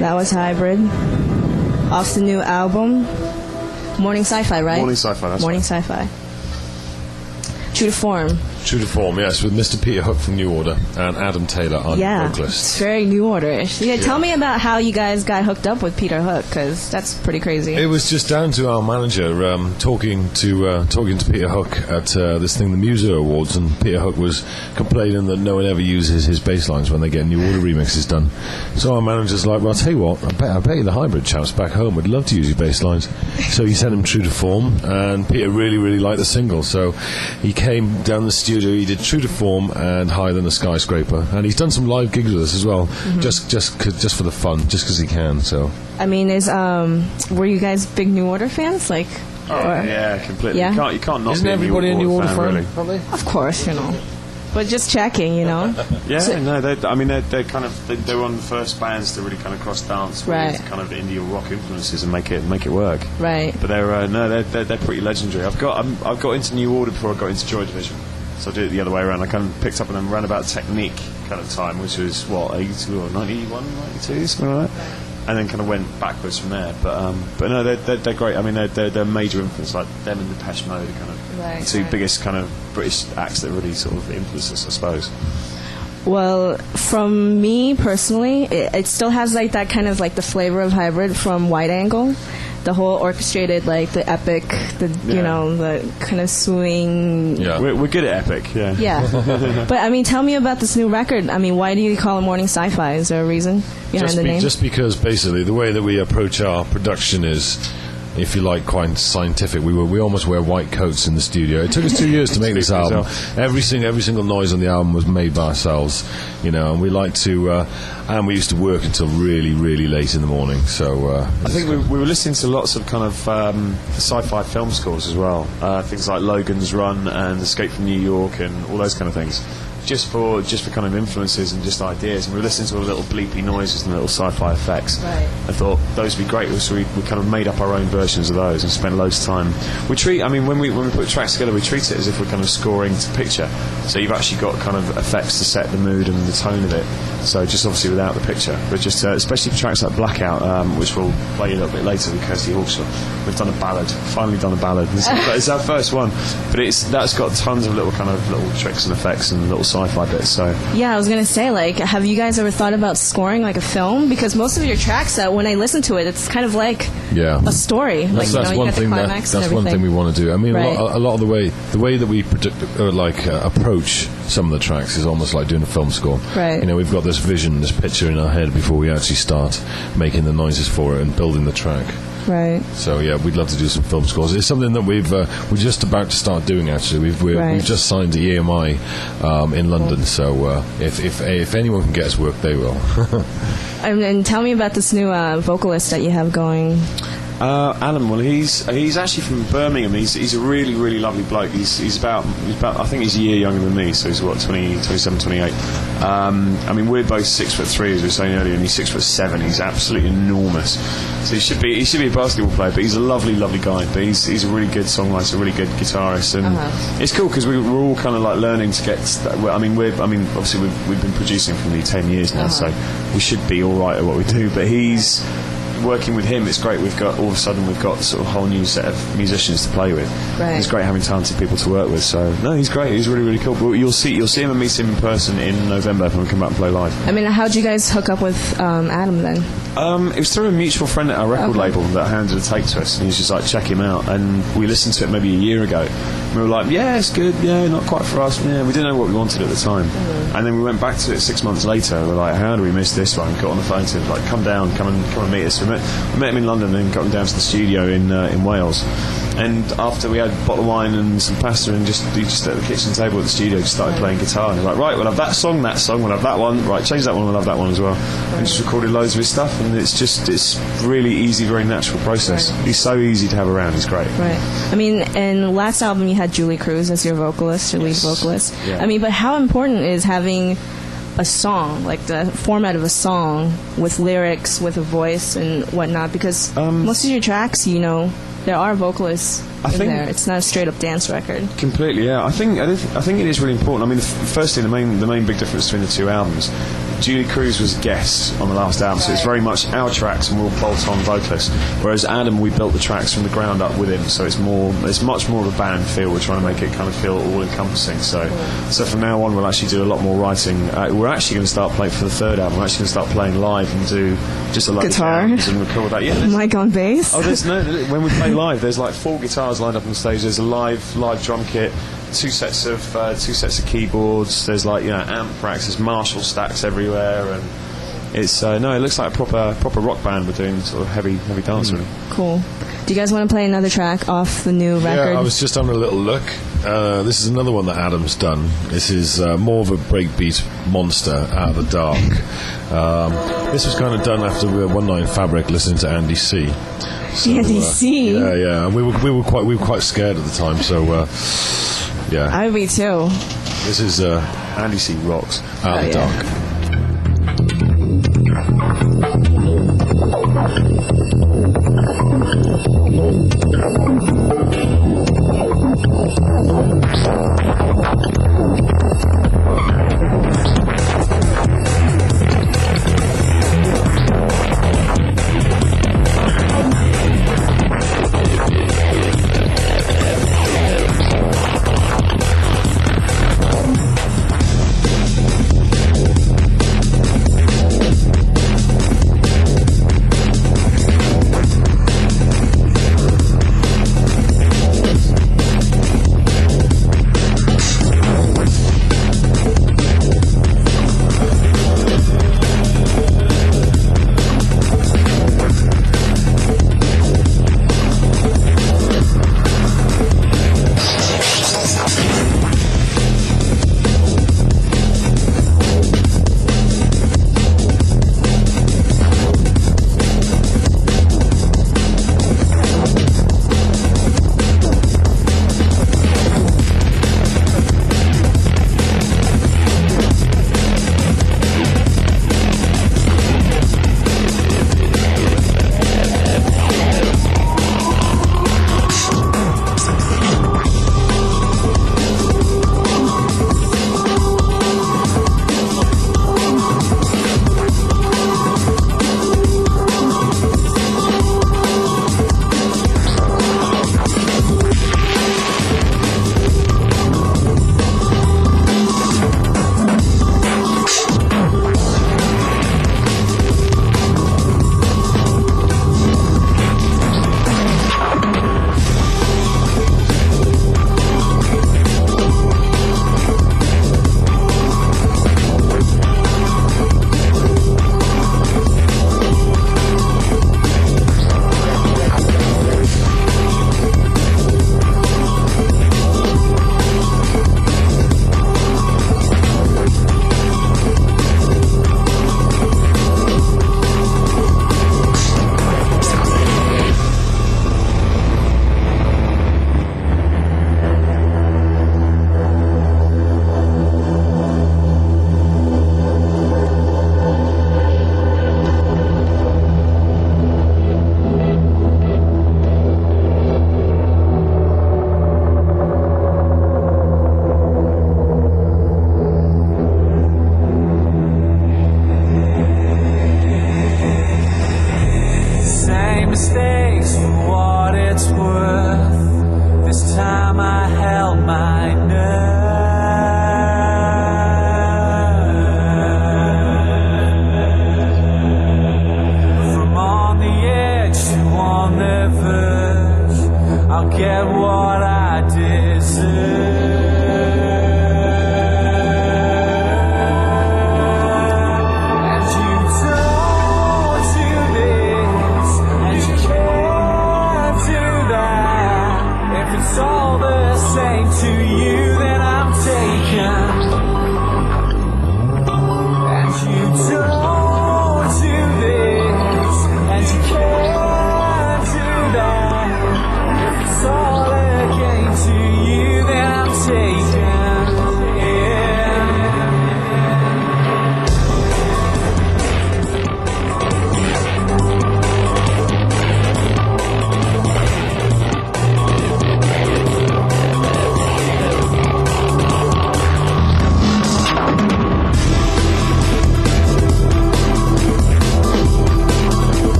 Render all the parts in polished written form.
That was Hybrid. Off the new album, Morning Sci-Fi, right? Morning Sci-Fi, that's Morning right. Sci-Fi. True to Form. True to Form, yes, with Mr. Peter Hook from New Order and Adam Taylor on vocalist. It's very New Order-ish. Yeah, tell me about how you guys got hooked up with Peter Hook, because that's pretty crazy. It was just down to our manager talking to Peter Hook at this thing, the Musa Awards, and Peter Hook was complaining that no one ever uses his bass lines when they get New Order remixes done. So our manager's like, well, I'll tell you what, I bet you the Hybrid chaps back home would love to use your bass lines. So he sent him True to Form, and Peter really, really liked the single. So he came down the studio, he did True to Form and Higher Than a Skyscraper, and he's done some live gigs with us as well, just for the fun, just because he can. So I mean, were you guys big New Order fans? Like, yeah, completely. Yeah? You can't not isn't be everybody a New Order fan? really. Probably. Of course, but just checking, Yeah, So- no, they're kind of they were one of the first bands to really kind of cross dance with Right. kind of indie or rock influences and make it work. right? But they're pretty legendary. I've got into New Order before I got into Joy Division, so I did it the other way around. I kind of picked up on them around about Technique kind of time, which was 82 or 91, 92, something like that. And then kind of went backwards from there, but no, they're great. I mean, they're a major influence, like them and Depeche Mode, kind of the two biggest kind of British acts that really sort of influenced us, I suppose. Well, from me personally, it still has like that kind of like the flavor of Hybrid from Wide Angle. The whole orchestrated, like the epic, the kind of swing. Yeah, we're good at epic. Yeah. Yeah. But I mean, tell me about this new record. I mean, why do you call it Morning Sci-Fi? Is there a reason behind the name? Just because basically the way that we approach our production is, if you like, quite scientific. We almost wear white coats in the studio. It took us 2 years to make this album. Every single noise on the album was made by ourselves, and we like to, and we used to work until really, really late in the morning. So I think we were listening to lots of kind of sci-fi film scores as well, things like Logan's Run and Escape from New York and all those kind of things. Just for kind of influences and just ideas, and we were listening to all the little bleepy noises and little sci-fi effects. Right. I thought those would be great, so we kind of made up our own versions of those and spent loads of time. When we put tracks together, we treat it as if we're kind of scoring to picture. So you've actually got kind of effects to set the mood and the tone of it. So just obviously without the picture, but just especially for tracks like Blackout, which we'll play a little bit later with Kirsty Hawkshaw. We've done a ballad. Finally done a ballad. It's our first one, but that's got tons of little tricks and effects and little sci-fi bits. So yeah, I was gonna say, like, have you guys ever thought about scoring like a film? Because most of your tracks, when I listen to it, it's kind of like a story. That's one thing. That's one thing we want to do. I mean, right. a lot of the way that we approach some of the tracks is almost like doing a film score. Right. We've got this vision, this picture in our head before we actually start making the noises for it and building the track. Right. So yeah, we'd love to do some film scores. It's something that we're just about to start doing. Actually, we've just signed to EMI in London. So if anyone can get us work, they will. And tell me about this new vocalist that you have going. Alan, well, he's actually from Birmingham. He's a really, really lovely bloke. He's about I think he's a year younger than me, so he's 27, 28. I mean, we're both 6'3", as we were saying earlier, and he's 6'7". He's absolutely enormous. So he should be a basketball player, but he's a lovely, lovely guy. But he's a really good songwriter, a really good guitarist, and it's cool because we're all kind of like learning to get. Obviously we've been producing for nearly 10 years now, so we should be all right at what we do. But he's working with him, it's great. All of a sudden we've got sort of a whole new set of musicians to play with. Right. It's great having talented people to work with. So no, he's great. He's really, really cool. But you'll see him and meet him in person in November when we come back and play live. I mean, how'd you guys hook up with Adam then? It was through a mutual friend at our record label that handed a tape to us, and he was just like, check him out. And we listened to it maybe a year ago. And we were like, yeah, it's good. Yeah, not quite for us. Yeah, we didn't know what we wanted at the time. And then we went back to it 6 months later. We're like, how do we miss this one? Got on the phone to him, like, come and meet us. We met him in London and got him down to the studio in Wales. And after we had a bottle of wine and some pasta, and we just at the kitchen table at the studio just started playing guitar. And we're like, right, we'll have that song, we'll have that one, right, change that one, we'll have that one as well. And just recorded loads of his stuff, and it's really easy, very natural process. Right. He's so easy to have around, he's great. Right. I mean, in the last album you had Julie Cruz as your vocalist, your lead vocalist. Yeah. I mean, but how important is having a song, like the format of a song with lyrics, with a voice and whatnot? Because most of your tracks, there are vocalists in there. It's not a straight up dance record. Completely, yeah. I think it is really important. I mean, firstly, the main big difference between the two albums Julie Cruz was a guest on the last album, so it's very much our tracks and we'll bolt on vocalists. Whereas Adam, we built the tracks from the ground up with him, so it's much more of a band feel. We're trying to make it kind of feel all encompassing. So from now on, we'll actually do a lot more writing. We're actually going to start playing for the third album. We're actually going to start playing live and do just a lot guitar of guitars and record that. Yeah, mic on bass. Oh, when we play live, there's like 4 guitars lined up on stage. There's a live drum kit. Two sets of keyboards. There's amp racks. There's Marshall stacks everywhere, and it's it looks like a proper rock band. We're doing sort of heavy dance. Really Cool. Do you guys want to play another track off the new record? Yeah, I was just having a little look. This is another one that Adam's done. This is more of a breakbeat monster, Out of the Dark. This was kind of done after we were one night in Fabric listening to Andy C. So, Andy C. Yeah, and we were quite scared at the time. So. Yeah. I would be too. This is Andy C. rocks. Out of the Dark.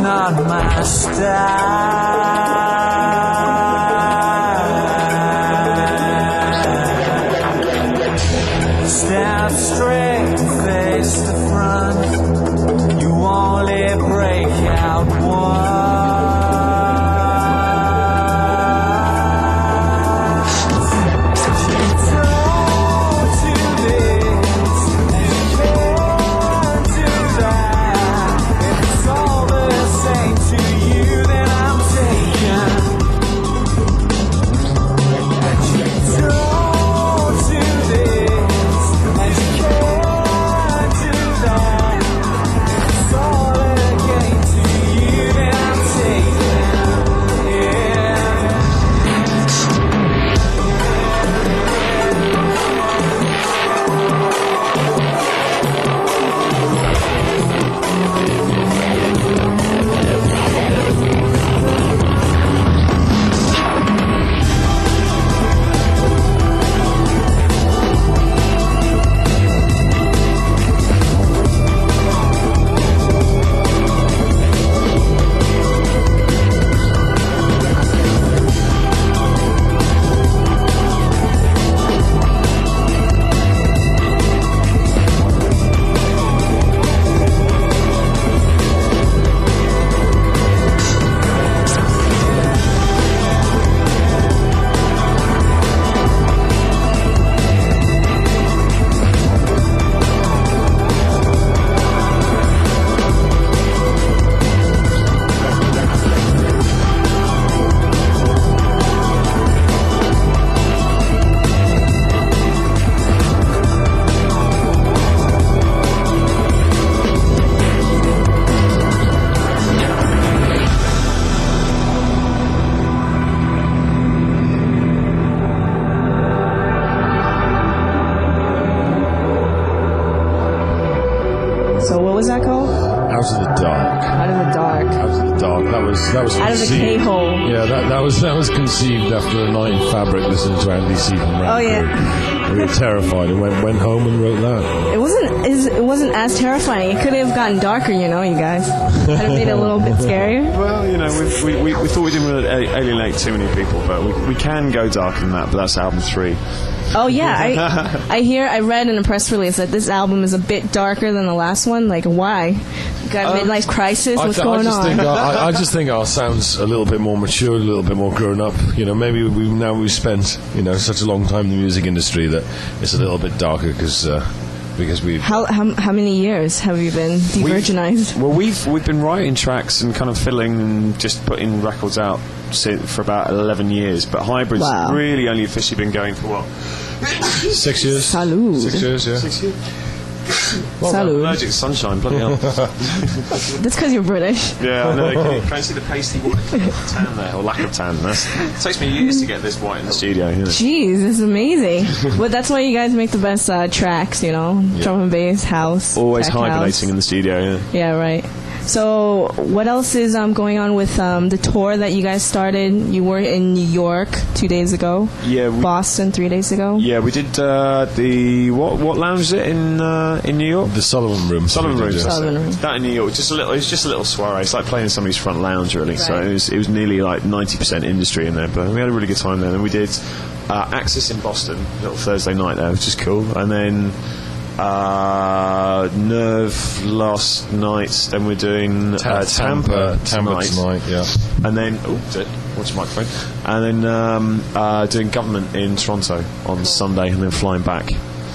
not my style. Stand straight, face the front. You only break out once. You don't do this, and you can't do that. If it's all the same to you, then I'm taken. And you don't do this, and you can't do that. If it's all a game to you, then I'm taken. Yeah. So what was that called? Out of the Dark. Out of the Dark. Out of the Dark. That was Out of the conceived- K-hole. Yeah, that was conceived after a night in Fabric listening to Andy C from Ram Oh, yeah. Crew. We were terrified and went home and wrote that. It wasn't as terrifying. It could have gotten darker, you guys. Could have made it a little bit scarier. Well, we thought we didn't want to alienate too many people, but we can go darker than that. But that's album 3. Oh yeah, I read in a press release that this album is a bit darker than the last one. Like, why? You got a midlife crisis? What's going on? I just think our sound's a little bit more mature, a little bit more grown up. Maybe we've spent such a long time in the music industry that it's a little bit darker because we've. How many years have you been de-virginized? We've been writing tracks and kind of fiddling and just putting records out for about 11 years, but Hybrid's really only officially been going for what? 6 years. Salud. 6 years, yeah. 6 years. Salud. I'm allergic to sunshine, bloody hell. That's because you're British. Yeah, I know. Can you see the pasty white tan there, or lack of tan? It takes me years to get this white in the studio. Jeez, this is amazing. But that's why you guys make the best tracks, drum and bass, house. Always tech hibernating house. in the studio. Yeah, right. So, what else is going on with the tour that you guys started? You were in New York 2 days ago. Yeah. Boston 3 days ago. Yeah, we did the what lounge is it in New York? The Sullivan Room. Sullivan Room. Sullivan Room. That in New York. It was just a little soiree. It's like playing in somebody's front lounge, really. Right. So it was nearly like 90% industry in there. But we had a really good time there. And we did Axis in Boston, a little Thursday night there, which is cool. And then Nerve last night. Then we're doing Tampa tonight. Yeah. And then watch your microphone. And then doing Government in Toronto on Sunday, and then flying back.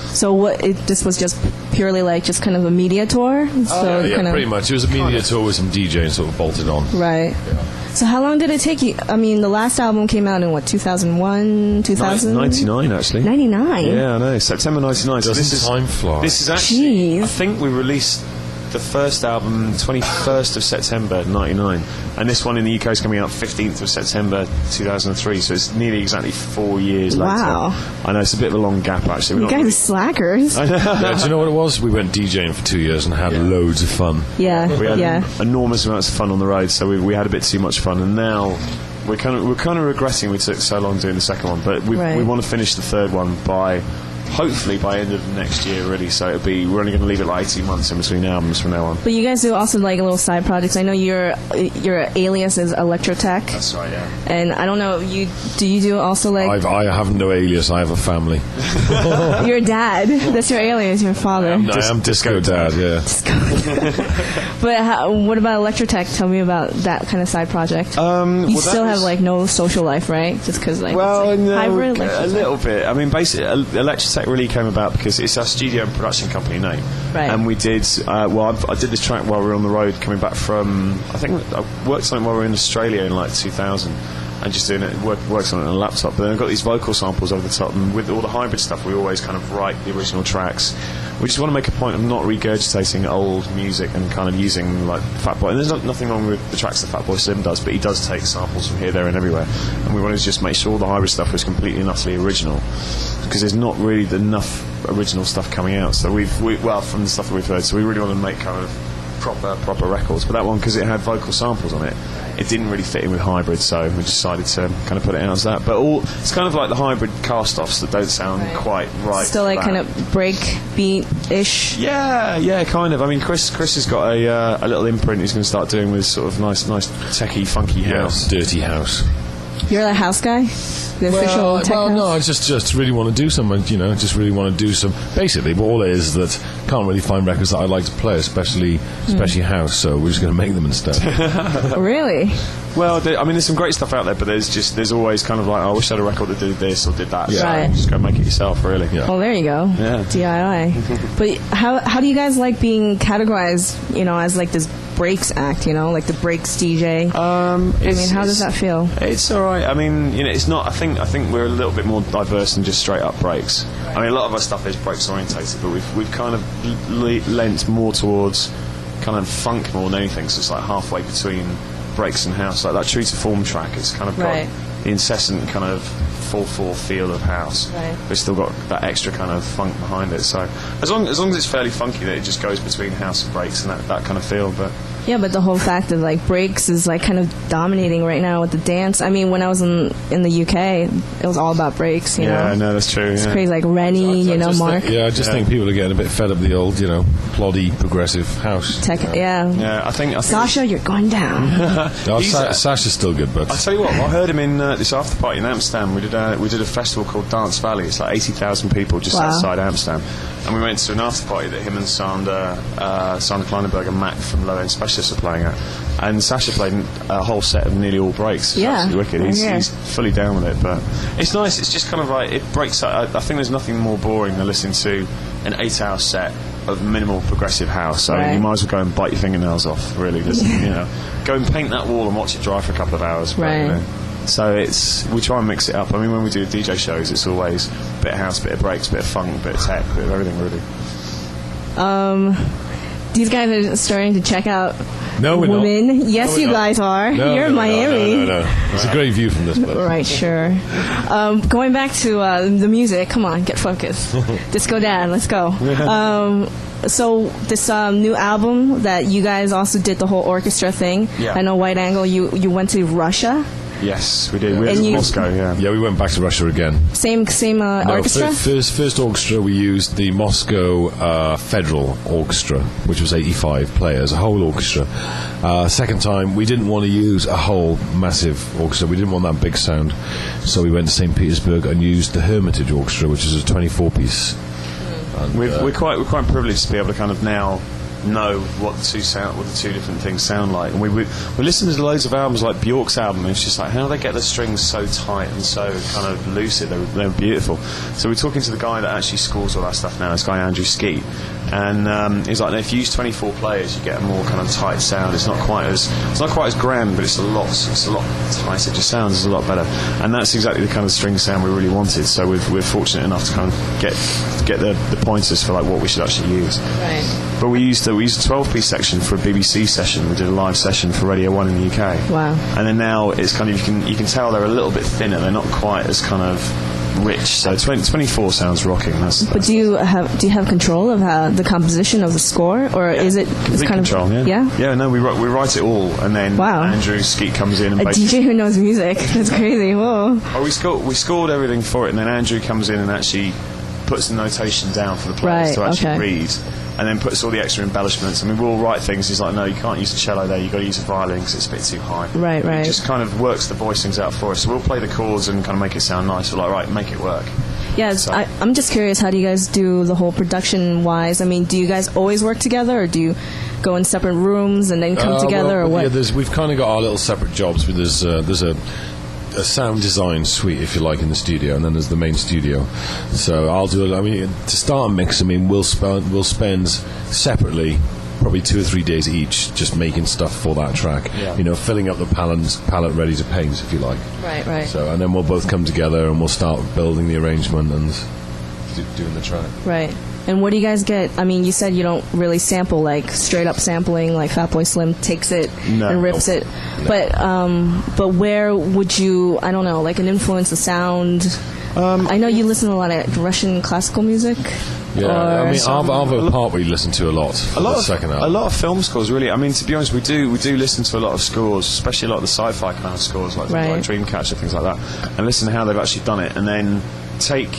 So this was just purely like just kind of a media tour? So yeah, pretty much. It was a media tour with some DJing sort of bolted on. Right. Yeah. So how long did it take you? I mean, the last album came out in 2001, 2000? 99, actually. 99? Yeah, I know. September 99. So time fly? This is actually... Jeez. I think we released the first album 21st of September 99, and this one in the UK is coming out 15th of September 2003, so it's nearly exactly 4 years later. Wow. I know, it's a bit of a long gap, actually. You guys are slackers. Yeah, do you know what it was? We went DJing for 2 years and had loads of fun. Yeah, we had enormous amounts of fun on the road, so we had a bit too much fun, and now we're kind of regretting we took so long doing the second one, but we want to finish the third one by hopefully by end of next year, really. So we're only going to leave it like 18 months in between albums from now on. But you guys do also like little side projects. I know your alias is Electrotech. That's right, yeah. And I don't know, do you do also like... I have no alias, I have a family. Your dad, that's your alias, your father. I am Disco Dad, yeah. But what about Electrotech? Tell me about that kind of side project. You still have like no social life, right? Just because like, well, it's, like, no, hybrid a little bit. I mean, basically, Electrotech really came about because it's our studio and production company name. Right. And we did, I did this track while we were on the road coming back from, I think I worked on it while we were in Australia in like 2000. And just doing it, works on it on a laptop. But then I've got these vocal samples over the top, and with all the hybrid stuff, we always kind of write the original tracks. We just want to make a point of not regurgitating old music and kind of using like Fatboy. And there's nothing wrong with the tracks that Fatboy Slim does, but he does take samples from here, there, and everywhere. And we wanted to just make sure all the hybrid stuff was completely and utterly original, because there's not really enough original stuff coming out. So from the stuff that we've heard, so we really want to make kind of proper records. But that one, because it had vocal samples on it, it didn't really fit in with hybrid, so we decided to kind of put it out as that. But it's kind of like the hybrid cast-offs that don't sound quite right. Still like kind of break beat-ish. Yeah, kind of. I mean, Chris has got a little imprint he's going to start doing with sort of nice techie, funky house. Dirty house. You're the house guy? The official tech house? No, I just really want to do some, just really want to do some. Basically, but all it is that can't really find records that I like to play, especially house. So we're just going to make them instead. Really? Well, there's some great stuff out there, but there's always kind of like, I wish I had a record that did this or did that. Yeah. So Right. just go make it yourself, really. Yeah. Well, there you go. Yeah. DIY. But how do you guys like being categorized, as like this breaks act, like the breaks DJ? How does that feel? It's all right. I mean, it's not. I think we're a little bit more diverse than just straight up breaks. I mean, a lot of our stuff is breaks orientated, but we've kind of lent more towards kind of funk more than anything. So it's like halfway between breaks and house. Like that True to Form track, it's kind of got the incessant kind of 4/4 feel of house, but it's still got that extra kind of funk behind it. So as long as it's fairly funky, that it just goes between house and breaks and that kind of feel. But yeah, but the whole fact of like breaks is like kind of dominating right now with the dance. I mean, when I was in the UK, it was all about breaks. You know? No, that's true. It's crazy, like Rennie, Mark. I just think people are getting a bit fed up with the old, ploddy progressive house. Yeah, I think Sasha, you're going down. Sasha's still good, but I tell you what, I heard him in this after party in Amsterdam. We did a festival called Dance Valley. It's like 80,000 people just outside Amsterdam, and we went to an after party that him and Sander Kleinenberg and Mac from Low End Specialists were playing at, and Sasha played a whole set of nearly all breaks. It's absolutely wicked. He's fully down with it, but it's nice. It's just kind of like it breaks. I think there's nothing more boring than listening to an 8-hour set of minimal progressive house. So you might as well go and bite your fingernails off. Really, go and paint that wall and watch it dry for a couple of hours. But, so we try and mix it up. I mean, when we do DJ shows, it's always a bit of house, bit of breaks, bit of funk, bit of tech, bit of everything, really. These guys are starting to check out women. Not. Yes, you guys are. You're in Miami. No. It's a great view from this place. Right, sure. Going back to the music, come on, get focused. Disco Dad, let's go. So this new album that you guys also did the whole orchestra thing. Yeah. I know White Angle, you went to Russia. Yes, we did. We went to Moscow, Yeah, we went back to Russia again. Same orchestra? First orchestra, we used the Moscow Federal Orchestra, which was 85 players, a whole orchestra. Second time, we didn't want to use a whole massive orchestra. We didn't want that big sound. So we went to St. Petersburg and used the Hermitage Orchestra, which is a 24-piece. We're quite privileged to be able to kind of now know what the two different things sound like. And we listened to loads of albums like Bjork's album, and it's just like, how do they get the strings so tight and so kind of lucid? They were beautiful. So we're talking to the guy that actually scores all that stuff now, this guy Andrew Skeet, and he's like, if you use 24 players, you get a more kind of tight sound. It's not quite as grand, but it's a lot tighter. It just sounds a lot better, and that's exactly the kind of string sound we really wanted. So we're fortunate enough to kind of get the pointers for like what we should actually use. Right. But we used a 12-piece section for a BBC session. We did a live session for Radio 1 in the UK. Wow. And then now it's kind of, you can tell they're a little bit thinner. They're not quite as kind of rich. So 24 sounds rocking. But do you have control of the composition of the score, or is it kind control, of yeah? No, we write it all, and then Andrew Skeet comes in and a DJ who knows music. That's crazy. Whoa. We scored everything for it, and then Andrew comes in and actually puts the notation down for the players to actually read, and then puts all the extra embellishments. I mean, we'll write things. He's like, no, you can't use the cello there. You've got to use a violin because it's a bit too high. Right. He just kind of works the voicings out for us. So we'll play the chords and kind of make it sound nice. We're like, right, make it work. Yeah, so. I'm just curious, how do you guys do the whole production-wise? I mean, do you guys always work together, or do you go in separate rooms and then come together, or what? Yeah, we've kind of got our little separate jobs. But there's a sound design suite, if you like, in the studio, and then there's the main studio. So I'll do it. I mean, to start a mix, I mean, we'll spend separately probably 2 or 3 days each just making stuff for that track. Yeah. You know, filling up the palette ready to paint, if you like. Right. So, and then we'll both come together and we'll start building the arrangement and doing the track. Right. And what do you guys get? I mean, you said you don't really sample, like straight up sampling, like Fatboy Slim takes it and rips it. No. But where would you, I don't know, like an influence, a sound? I know you listen to a lot of Russian classical music. Yeah, I mean, Arvo Part we listen to a lot. A lot of film scores, really. I mean, to be honest, we do listen to a lot of scores, especially a lot of the sci-fi kind of scores, like Dreamcatcher, things like that, and listen to how they've actually done it, and then take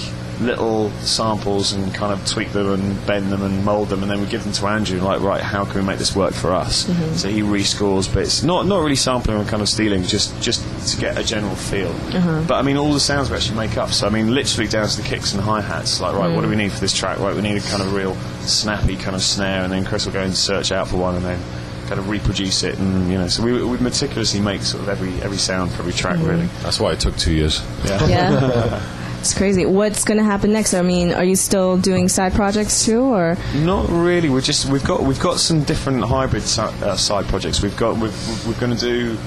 little samples and kind of tweak them and bend them and mould them, and then we give them to Andrew, like, right, how can we make this work for us? Mm-hmm. So he rescores bits, not really sampling or kind of stealing, just to get a general feel. Mm-hmm. But I mean, all the sounds we actually make up. So I mean, literally down to the kicks and hi-hats. Like, right, what do we need for this track? Right, we need a kind of real snappy kind of snare, and then Chris will go and search out for one, and then kind of reproduce it, and you know, so we meticulously make sort of every sound for every track. Really, that's why it took 2 years. Yeah. It's crazy. What's going to happen next? I mean, are you still doing side projects too, or not really? We've got some different hybrid side projects. We're going to do.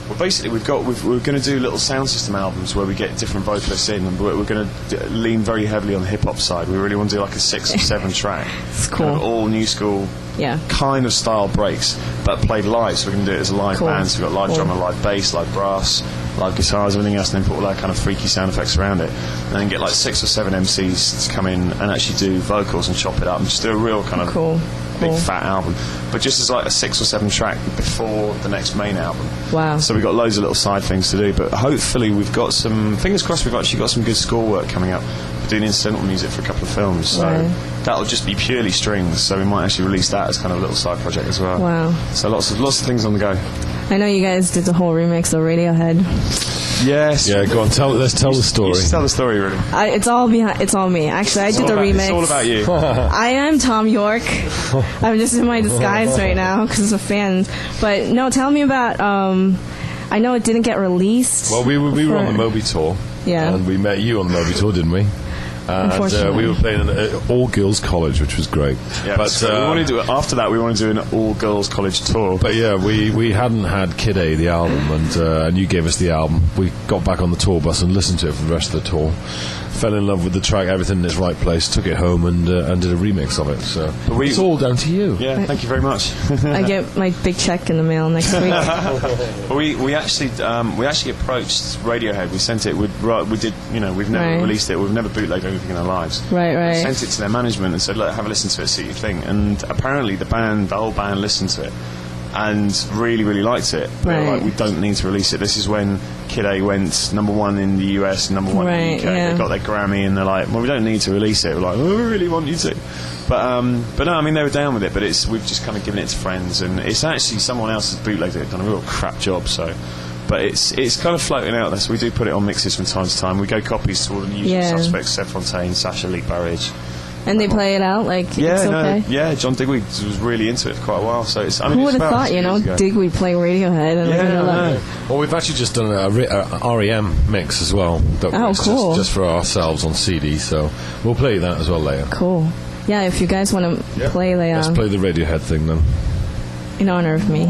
Well, basically, we're going to do little sound system albums where we get different vocalists in, and we're going to lean very heavily on the hip hop side. We really want to do like a 6 or 7 track. It's cool. Kind of all new school. Yeah. Kind of style breaks, but played live, so we can do it as a live band. So we've got live drummer, live bass, live brass, live guitars, everything else, and then put all that kind of freaky sound effects around it, and then get like 6 or 7 MCs to come in and actually do vocals and chop it up and just do a real kind of big fat album, but just as like a 6 or 7 track before the next main album. Wow. So we've got loads of little side things to do, but hopefully we've got some, fingers crossed, we've actually got some good score work coming up. We're doing incidental music for a couple of films, so that'll just be purely strings, so we might actually release that as kind of a little side project as well. Wow. So lots of things on the go. I know you guys did the whole remix of Radiohead. Yes. Yeah, go on. Let's tell the story. You tell the story, really. It's all me. Actually, I did the remix. It's all about you. I am Tom York. I'm just in my disguise right now because of fans. But no, tell me about. I know it didn't get released. Well, we were on the Moby tour. Yeah. And we met you on the Moby tour, didn't we? And we were playing an all-girls college, which was great. Yeah, but after that, we wanted to do an all-girls college tour. But yeah, we hadn't had Kid A, the album, and you gave us the album. We got back on the tour bus and listened to it for the rest of the tour. Fell in love with the track, everything in its right place, took it home and did a remix of it. So it's all down to you. Yeah, thank you very much. I get my big check in the mail next week. we actually approached Radiohead. We sent it. We did. You know, we've never released it. We've never bootlegged anything in our lives. Right. We sent it to their management and said, look, have a listen to it, see what you think. And apparently the whole band listened to it and really, really liked it. They were like, we don't need to release it. This is when Kid A went #1 in the US, #1 in the UK. Yeah. They got their Grammy and they're like, well, we don't need to release it. We're like, oh, we really want you to. But no, I mean, they were down with it, but we've just kind of given it to friends, and it's actually someone else has bootlegged it, done a real crap job, so. But it's kind of floating out there, so we do put it on mixes from time to time. We go copies to all the usual suspects, Seb Fontaine, Sasha Leak Barrage. And they play it out like it's okay? John Digweed was really into it for quite a while. So it's, I mean, who would have thought, Digweed play Radiohead? And Well, we've actually just done a REM mix as well. Cool. Just for ourselves on CD, so we'll play that as well later. Cool. Yeah, if you guys want to play later. Let's play the Radiohead thing then. In honor of me.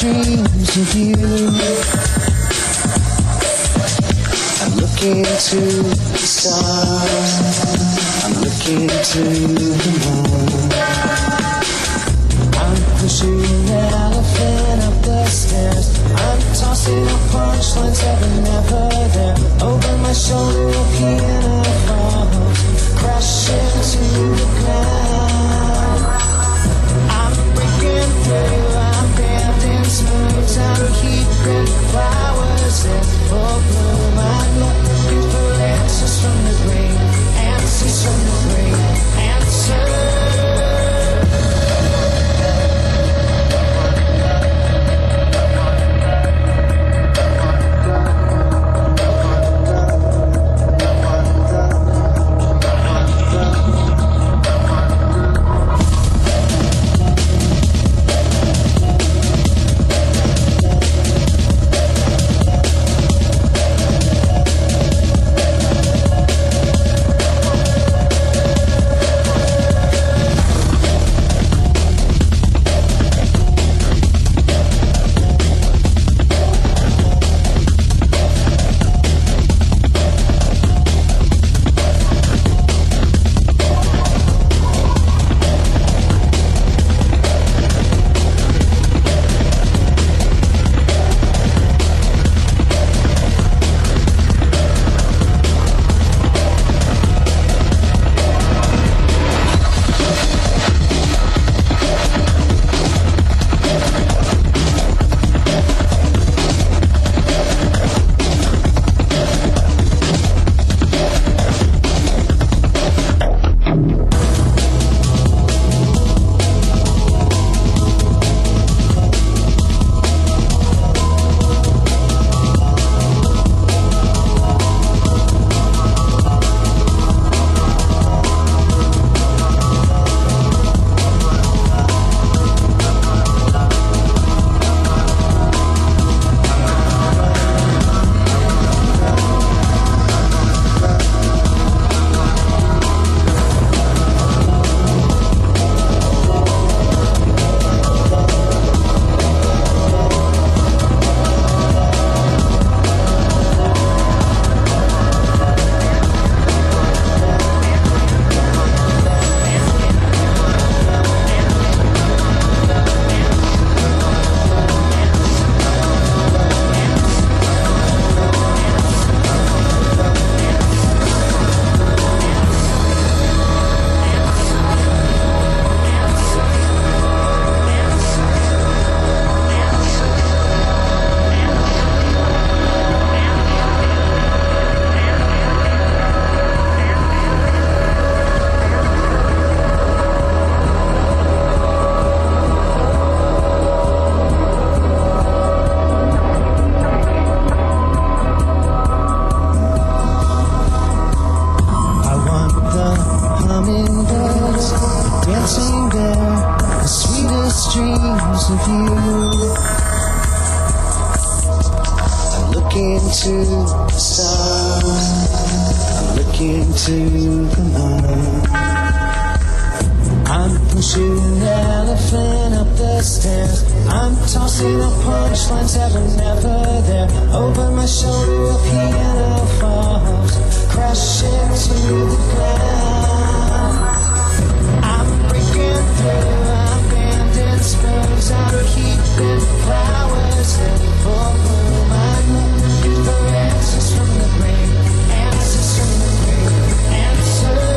dreams of you. I'm looking to the stars, I'm looking to the moon. I'm pushing an elephant up the stairs, I'm tossing up punchlines that were never there. Over my shoulder a piano falls, crashing to the ground. I'm breaking through, I'm bending smooth, I'm keeping flowers in full bloom. I'm looking for answers from the grave, answers from the grave, answers. of you. I'm looking to the stars, I'm looking to the moon. I'm pushing an elephant up the stairs, I'm tossing up punchlines that were never there. Over my shoulder a piano falls, crashing to the ground. I'm breaking through, I'm bending spoons, I'm keeping flowers in full bloom. I'm looking for answers from the brain, answers from the brain, answers.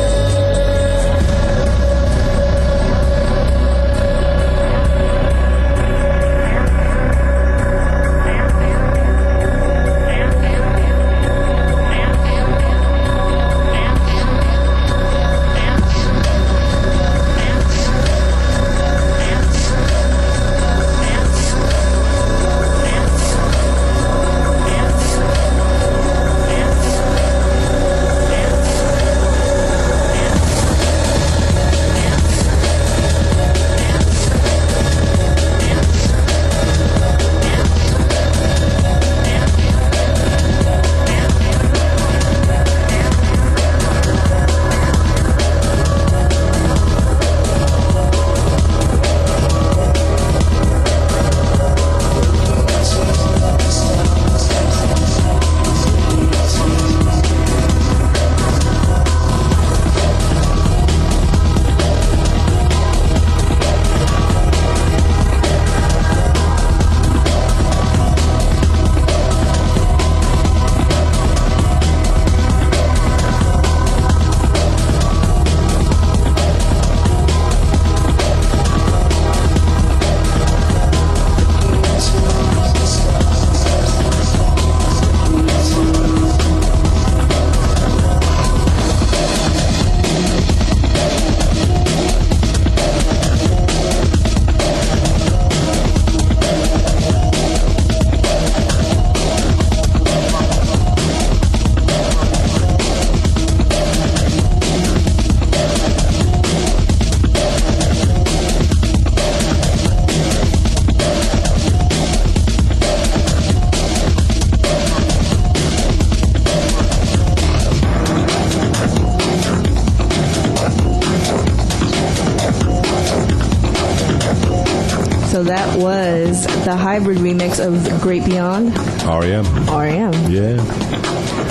So that was the hybrid remix of Great Beyond. R.E.M. R.E.M. Yeah.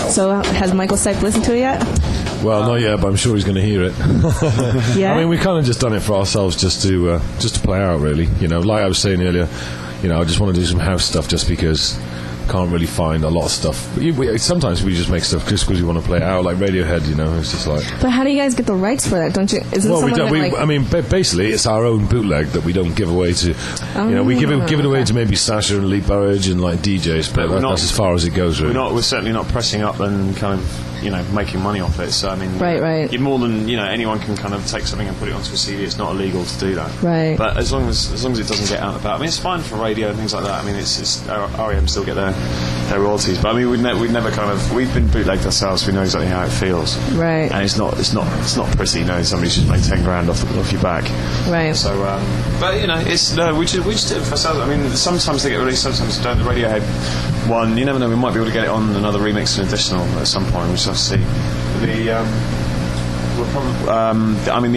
So has Michael Stipe listened to it yet? Well, not yet, but I'm sure he's going to hear it. Yeah. I mean, we kind of just done it for ourselves, just to play out, really. You know, like I was saying earlier, you know, I just want to do some house stuff just because can't really find a lot of stuff. Sometimes we just make stuff just because we want to play it out, like Radiohead. You know, it's just like. But how do you guys get the rights for that? Don't you? Isn't Well, we someone don't. that, like, I mean, basically, it's our own bootleg that we don't give away to. You know, we give it away to maybe Sasha and Lee Burridge and like DJs, but that's as far as it goes. Really, we're certainly not pressing up and kind of making money off it. So I mean, right. You're more than anyone can kind of take something and put it onto a CD. It's not illegal to do that. Right. But as long as it doesn't get out and about, I mean, it's fine for radio and things like that. I mean, it's R.E.M. still get their royalties, but I mean, we've never kind of we've been bootlegged ourselves. We know exactly how it feels. Right. And it's not pretty. Somebody's just made 10 grand off your back. Right. So, but it's we just do it for ourselves. I mean, sometimes they get released, sometimes they don't. The Radiohead one, you never know. We might be able to get it on another remix and additional at some point. We'll just have to see. The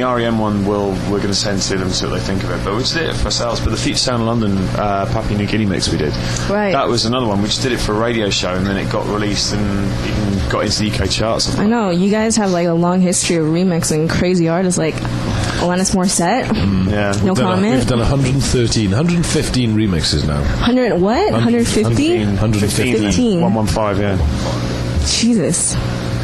R.E.M. one we're going to send to them and see what they think of it. But we just did it for ourselves. But the Future Sound London Papua New Guinea mix we did, right? That was another one. We just did it for a radio show, and then it got released and even got into the UK charts. I know you guys have like a long history of remixing crazy artists like Alanis Morissette. Yeah, no comment. We've done 115 remixes now. 100 what? 150? 115. 115. Yeah. Jesus.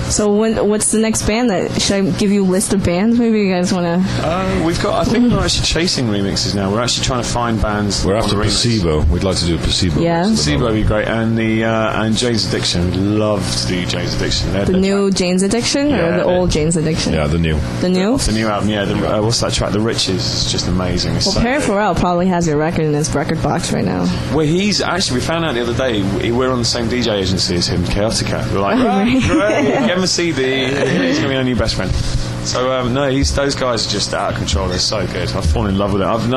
So what's the next band that should I give you a list of bands? Maybe you guys want to. I think we're actually chasing remixes now. We're actually trying to find bands. We're after Placebo. We'd like to do a Placebo. Yeah, Placebo would be great, and and Jane's Addiction. We'd love to do Jane's Addiction. The new Jane's Addiction or the old Jane's Addiction? Yeah, the new. The new. The new album. Yeah. What's that track? The Riches. It's just amazing. It's well, Perry Farrell probably has your record in his record box right now. Well, he's actually. We found out the other day we're on the same DJ agency as him, Chaotica. We're like, great, give him a CD. He's going to be our new best friend. So no, those guys are just out of control. They're so good. I've fallen in love with it. I've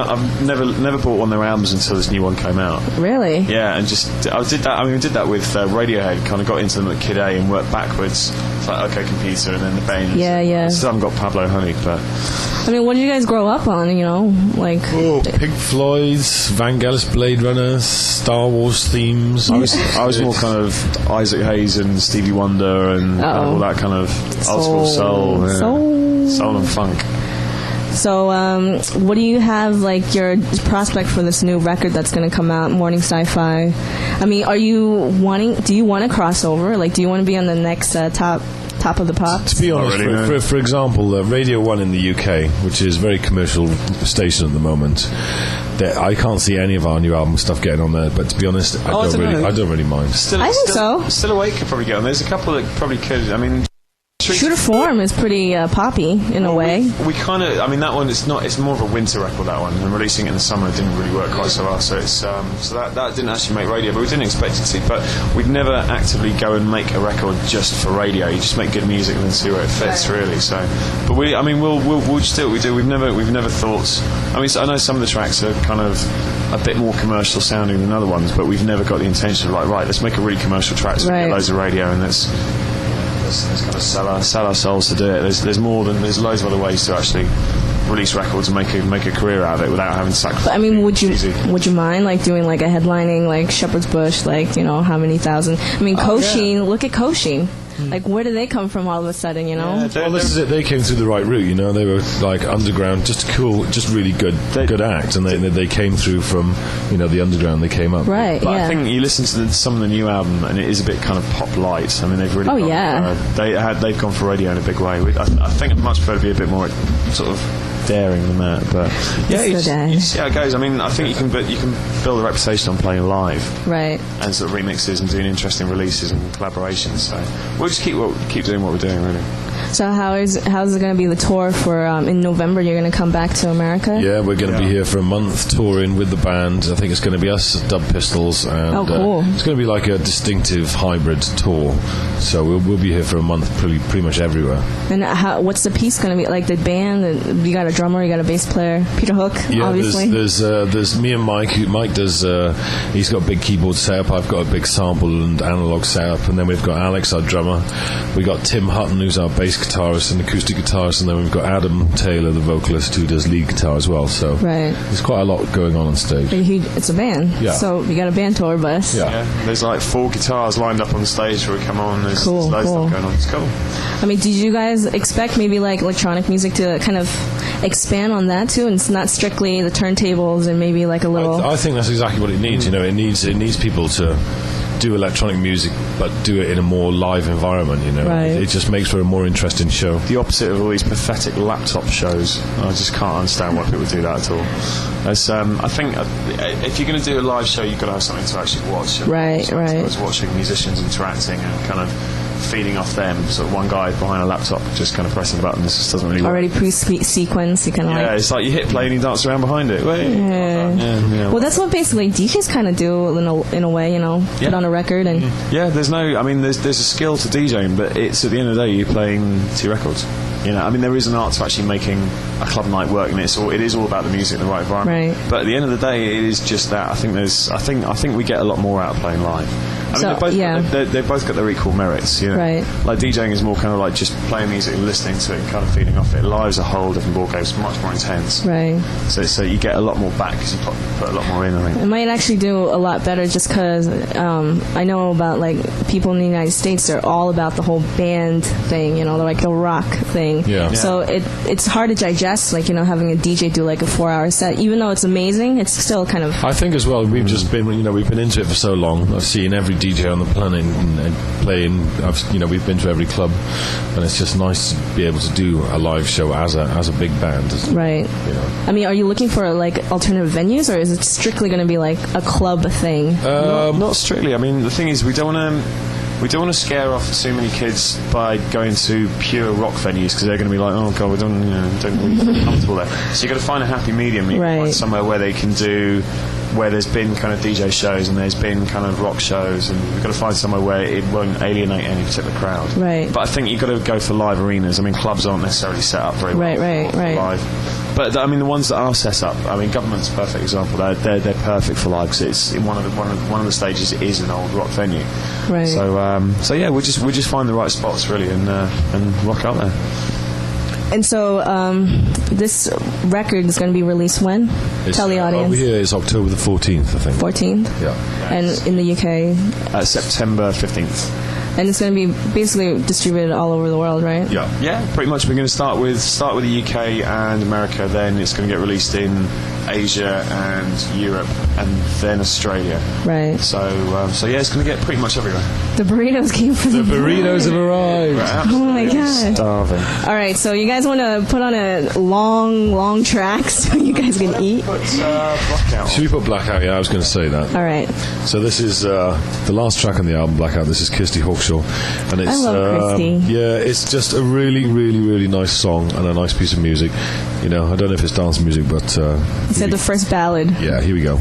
never bought one of their albums until this new one came out. Really? Yeah, and I did that. I mean, we did that with Radiohead. Kind of got into them at Kid A and worked backwards. It's like OK Computer and then the Banes. Yeah. Still haven't got Pablo Honey, but. I mean, what did you guys grow up on? Like. Oh, Pink Floyd's, Vangelis, Blade Runner, Star Wars themes. I was more kind of Isaac Hayes and Stevie Wonder and all that kind of old school soul. Yeah. Soul and funk. So, what do you have, like, your prospect for this new record that's going to come out, Morning Sci-Fi? I mean, do you want to cross over? Like, do you want to be on the next top of the pops? To be honest, for example, Radio 1 in the UK, which is a very commercial station at the moment, I can't see any of our new album stuff getting on there, but to be honest, I don't really mind. I think so. Still Awake could probably get on. There's a couple that probably could. I mean, True to Form is pretty poppy in a way. We kind of, I mean, that one it's more of a winter record. That one, and releasing it in the summer didn't really work quite so well. So it's so that didn't actually make radio, but we didn't expect it to. But we'd never actively go and make a record just for radio. You just make good music and then see where it fits, really. So, but we'll just do what we do. We've never thought. I mean, I know some of the tracks are kind of a bit more commercial sounding than other ones, but we've never got the intention of like, right, let's make a really commercial track so we get loads of radio and let's kind of sell our souls to do it. There's loads of other ways to actually release records and make a career out of it without having to sacrifice. But I mean, would you mind like doing like a headlining like Shepherd's Bush, like how many thousand? I mean, Kosheen. Look at Kosheen. Like, where do they come from all of a sudden, Well, this is it. They came through the right route, They were, like, underground, just cool, just really good act. And they came through from, the underground. They came up. Right, But I think you listen to some of the new album, and it is a bit kind of pop light. I mean, they've really they've gone for radio in a big way. I think it'd much better be a bit more sort of daring than that, but you see how it goes. I mean, I think you can build a reputation on playing live, right? And sort of remixes and doing interesting releases and collaborations. So we'll just keep doing what we're doing, really. So how's it going to be the tour for in November? You're going to come back to America? Yeah, we're going to be here for a month touring with the band. I think it's going to be us, Dub Pistols, and cool. It's going to be like a distinctive hybrid tour. So we'll be here for a month, pretty much everywhere. And what's the piece going to be like? The band? You got a drummer, you got a bass player, Peter Hook, obviously. There's me and Mike. Mike does. He's got a big keyboard setup. I've got a big sample and analog setup, and then we've got Alex, our drummer. We got Tim Hutton, who's our bass bass guitarist and acoustic guitarist, and then we've got Adam Taylor, the vocalist, who does lead guitar as well. So there's quite a lot going on stage. It's a band. Yeah. So you got a band tour bus. Yeah. There's like 4 guitars lined up on the stage where we come on. There's loads of stuff going on. It's cool. I mean, did you guys expect maybe like electronic music to kind of expand on that too, and it's not strictly the turntables and maybe like a little... I think that's exactly what it needs. You know, it needs people to do electronic music, but do it in a more live environment. You know, it just makes for a more interesting show. The opposite of all these pathetic laptop shows. I just can't understand why people do that at all. I think if you're going to do a live show, you've got to have something to actually watch. Right. I was watching musicians interacting and kind of feeding off them. So one guy behind a laptop just kind of pressing a button. This just doesn't really work. Already pre-sequence. You kind of yeah, it's like you hit play and you dance around behind it. Well, that's what basically DJs kind of do in a way. You know, put on a record and there's a skill to DJing, but it's at the end of the day you're playing 2 records. You know, I mean, there is an art to actually making a club night work, and it is all about the music and the right environment. Right. But at the end of the day, it is just that. I think we get a lot more out of playing live. I mean, they've both got their equal merits. You know? Right. Like DJing is more kind of like just playing music and listening to it and kind of feeding off it. Live's a whole different ballgame. It's much more intense. Right. So you get a lot more back because you put a lot more in. I think it might actually do a lot better just because I know about like people in the United States. They're all about the whole band thing. You know, they're like the rock thing. Yeah. So it's hard to digest, like, you know, having a DJ do like a 4-hour set. Even though it's amazing, it's still kind of... I think as well, we've just been, you know, we've been into it for so long. I've seen every DJ on the planet and playing. We've been to every club, and it's just nice to be able to do a live show as a big band. Right. You know. I mean, are you looking for like alternative venues, or is it strictly going to be like a club thing? Not strictly. I mean, the thing is, we don't want to scare off too many kids by going to pure rock venues because they're going to be like, oh god, we don't really feel comfortable there. So you've got to find a happy medium. You've got to find somewhere where they can do, where there's been kind of DJ shows and there's been kind of rock shows, and you've got to find somewhere where it won't alienate any particular crowd. Right. But I think you've got to go for live arenas. I mean, clubs aren't necessarily set up very well for live. But I mean, the ones that are set up, I mean, Government's a perfect example. They're perfect for live because it's in one of the stages is an old rock venue. Right. So yeah, we just find the right spots really and rock out there. And so this record is going to be released when? Tell the audience. Over here is October the 14th, I think. 14th? Yeah. And in the UK? September 15th. And it's going to be basically distributed all over the world, right? Yeah, pretty much. We're going to start with the UK and America, then it's going to get released in Asia and Europe, and then Australia. Right. So yeah, it's going to get pretty much everywhere. The burritos came from the burritos have arrived. Oh my god! Starving. All right, so you guys want to put on a long track so you guys can eat? Put Blackout. Should we put Blackout? Yeah, I was going to say that. All right. So this is the last track on the album, Blackout. This is Kirsty Hawkshaw, and it's I love Kirsty. Yeah, it's just a really, really, really nice song and a nice piece of music. You know, I don't know if it's dance music, but you said the first ballad. Yeah, here we go.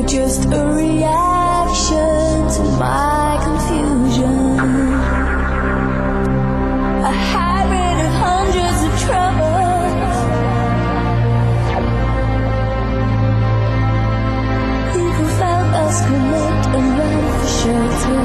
Just a reaction to my confusion, a habit of hundreds of troubles. People felt us connect and run for shelter.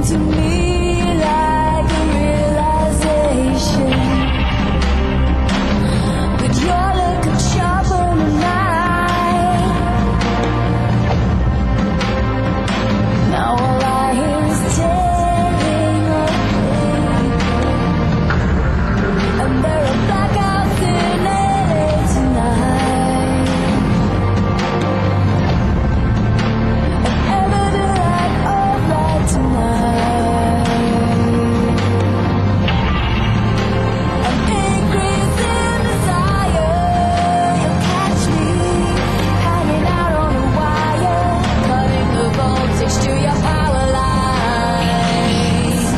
came to me like a realization. With your look of sharper night, now all I hear is tearing up, and there are blackouts in LA tonight, and ever the light of light tonight, an increasing desire. You'll catch me hanging out on a wire, cutting the voltage to your power lines. You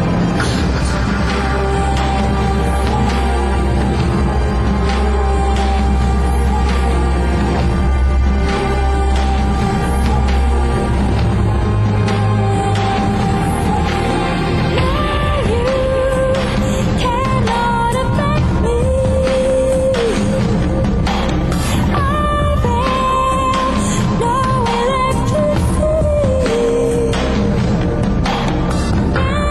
cannot affect me. I feel no electricity.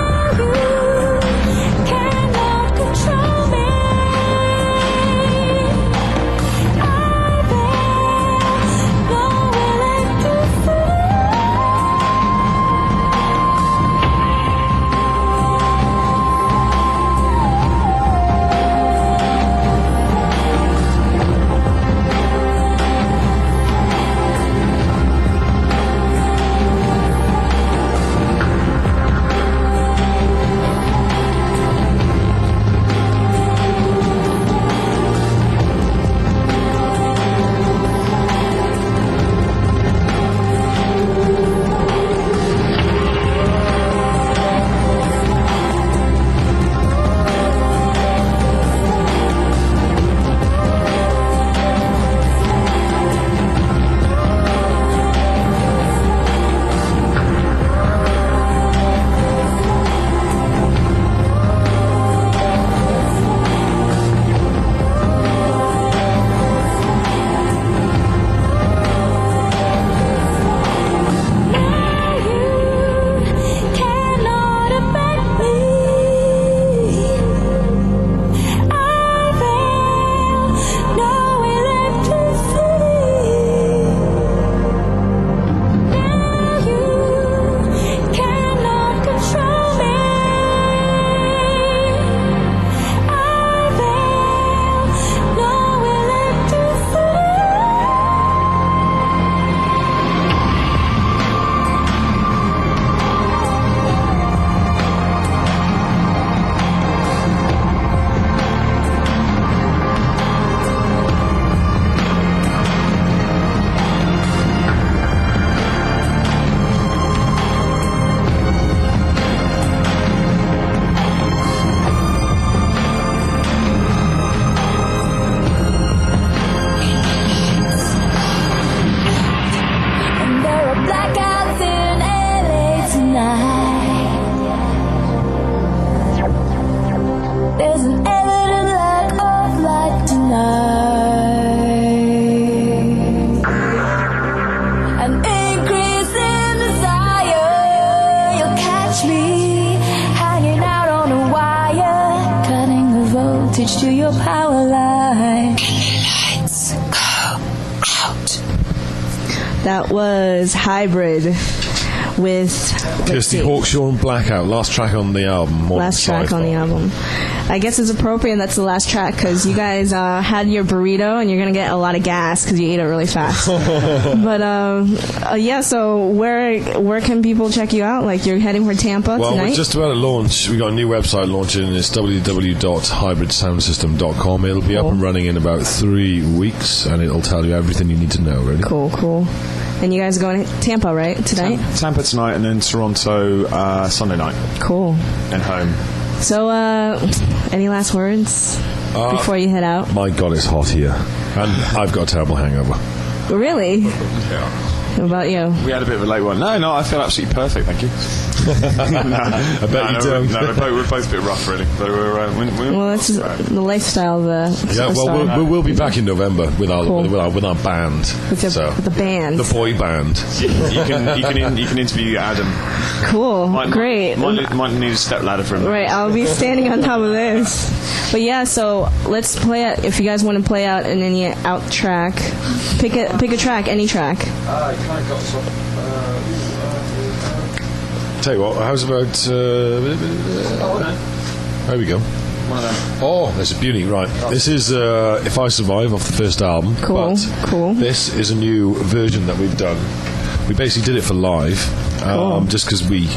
You cannot control me. I feel no electricity. Cannot affect me. I feel no electricity. Now you cannot control me. I feel no electricity. And there are blackouts in LA tonight. There's an evident lack of light tonight, an increase in desire. You'll catch me hanging out on a wire, cutting the voltage to your power line. Lights go out. That was Hybrid with Kirsty Hawkshaw and Blackout, last track on the album. Modern last track on Sci-Fi. the album. I guess it's appropriate that's the last track because you guys had your burrito and you're going to get a lot of gas because you ate it really fast. But yeah, so where can people check you out? Like you're heading for Tampa Well, tonight? we're just about to launch. We got a new website launching, and it's www.hybridsoundsystem.com. It'll be up and running in about 3 weeks, and it'll tell you everything you need to know, really. Cool. And you guys going to Tampa, right, tonight? Tampa tonight, and then Toronto Sunday night, Cool. and home. So, any last words before you head out? My God, it's hot here. And I've got a terrible hangover. Really? What about you? We had a bit of a late one. No, I feel absolutely perfect, thank you. I bet you don't. No, we're both a bit rough, really. But Well, that's the lifestyle of the Yeah, superstar. we'll be back in November with our with our band. With the band. The boy band. you can interview Adam. Cool. Great. Might need a step ladder for him. Right, I'll be standing on top of this. But yeah, so let's play it. If you guys want to play out in any out track, pick a track, any track. Tell you what, how's about... there we go. One of them. Oh, there's a beauty, right. This is If I Survive off the first album. Cool, cool. This is a new version that we've done. We basically did it for live, just because we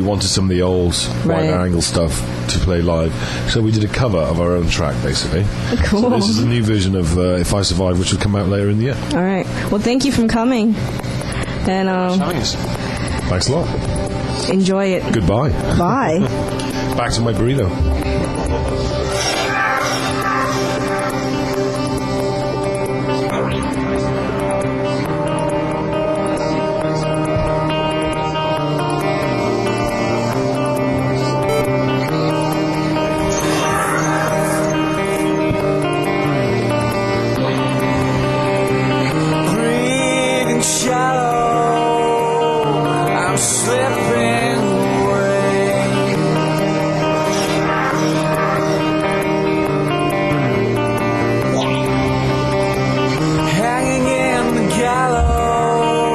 wanted some of the old wide angle stuff to play live. So we did a cover of our own track, basically. Cool. So this is a new version of If I Survive, which will come out later in the year. All right. Well, thank you for coming. And Thanks a lot. enjoy it. Goodbye. Bye. Back to my burrito. Breathing shallow, I'm slipping away. Hanging in the gallows,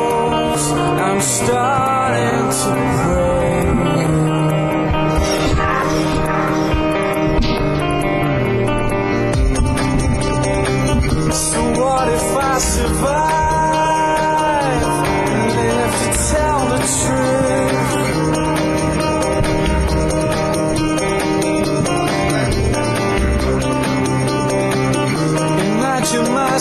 I'm starting to pray. So what if I survive and live to tell the truth? Imagine my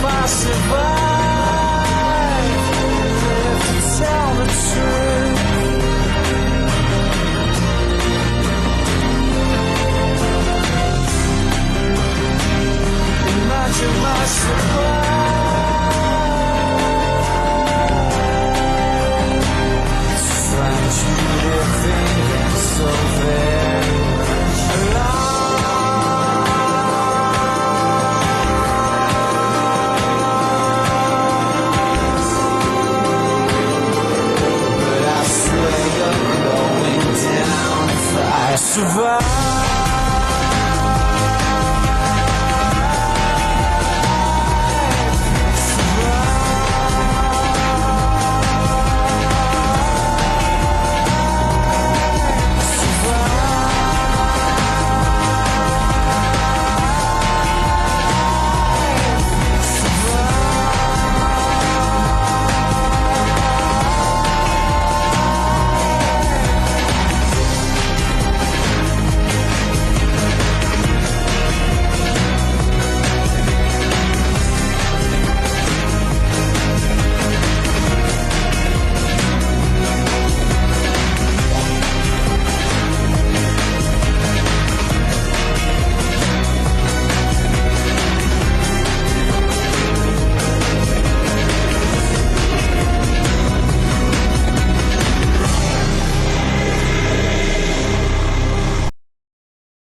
I survive, if to tell the truth. Imagine my surprise. Strange living so very alive. But I swear you're going down if I survive.